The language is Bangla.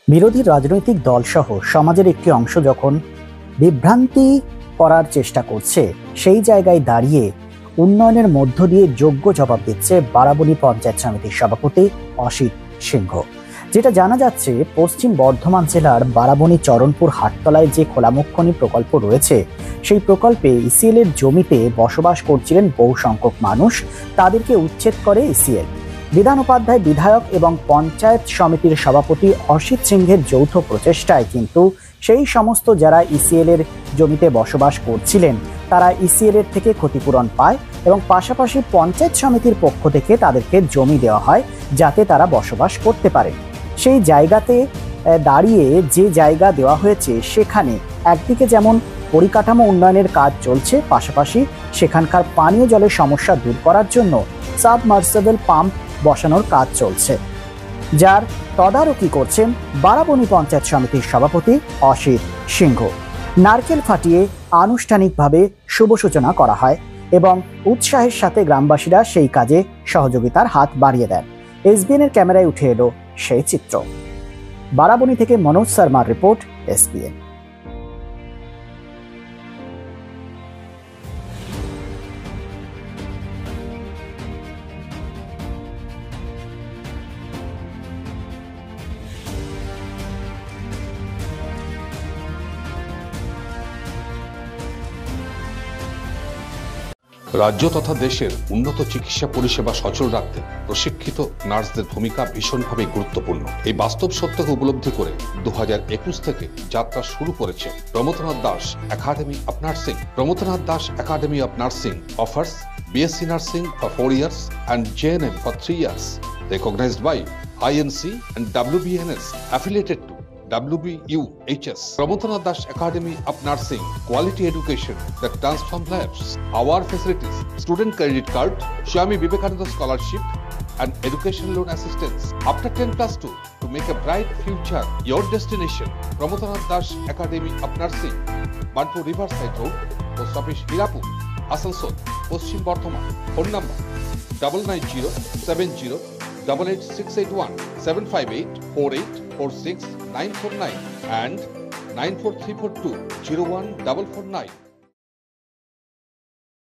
বিরোধী রাজনৈতিক দলসহ সমাজের একটি অংশ যখন বিভ্রান্তি করার চেষ্টা করছে, সেই জায়গায় দাঁড়িয়ে উন্নয়নের মধ্য দিয়ে যোগ্য জবাব দিচ্ছে বারাবণী পঞ্চায়েত সমিতির সভাপতি অসিত সিংহ। যেটা জানা যাচ্ছে, পশ্চিম বর্ধমান জেলার বারাবণী চরণপুর হাটতলায় যে খোলামুখনী প্রকল্প রয়েছে, সেই প্রকল্পে ইসিএল এর জমিতে বসবাস করছিলেন বহু সংখ্যক মানুষ। তাদেরকে উচ্ছেদ করে ইসিএল। বিধান উপাধ্যায় বিধায়ক এবং পঞ্চায়েত সমিতির সভাপতি অসিত সিংহের যৌথ প্রচেষ্টায় কিন্তু সেই সমস্ত যারা ইসিএল এর জমিতে বসবাস করছিলেন, তারা ইসিএল এর থেকে ক্ষতিপূরণ পায় এবং পাশাপাশি পঞ্চায়েত সমিতির পক্ষ থেকে তাদেরকে জমি দেওয়া হয় যাতে তারা বসবাস করতে পারে। সেই জায়গাতে দাঁড়িয়ে যে জায়গা দেওয়া হয়েছে, সেখানে একদিকে যেমন পরিকাঠামো উন্নয়নের কাজ চলছে, পাশাপাশি সেখানকার পানীয় জলের সমস্যা দূর করার জন্য সাবমার্সিবল পাম্প বসানোর কাজ চলছে, যার তদারকি করছেন বারাবণী পঞ্চায়েত সমিতির সভাপতি অসিত সিংহ। নারকেল ফাটিয়ে আনুষ্ঠানিকভাবে শুভ সূচনা করা হয় এবং উৎসাহের সাথে গ্রামবাসীরা সেই কাজে সহযোগিতার হাত বাড়িয়ে দেন। এসবিএন এর ক্যামেরায় উঠে এলো সেই চিত্র। বারাবণী থেকে মনোজ শর্মার রিপোর্ট, এসবিএন। রাজ্য তথা দেশের উন্নত চিকিৎসা পরিষেবা সচল রাখতে প্রশিক্ষিত নার্সদের ভূমিকা ভীষণভাবে গুরুত্বপূর্ণ। এই বাস্তব সত্যকে উপলব্ধি করে 2021 থেকে যাত্রা শুরু করেছে Pramathanath Das academy of nursing. Pramathanath Das academy of nursing offers BSc Nursing for 4 years and JNM for 3 years, recognized by INC and WBNS, affiliated to WBUHS. Pramodanath Das Academy of Nursing, quality education that transforms lives. Our facilities: student credit card, Swami Vivekananda scholarship, and education loan assistance. After 10+2, to make a bright future your destination. Pramodanath Das Academy of Nursing, Banpur Riverside Road, Post Office Hirapur, Asansol, Paschim Bardhaman. Phone number 9907088681 7584846 949 and 94342 01449.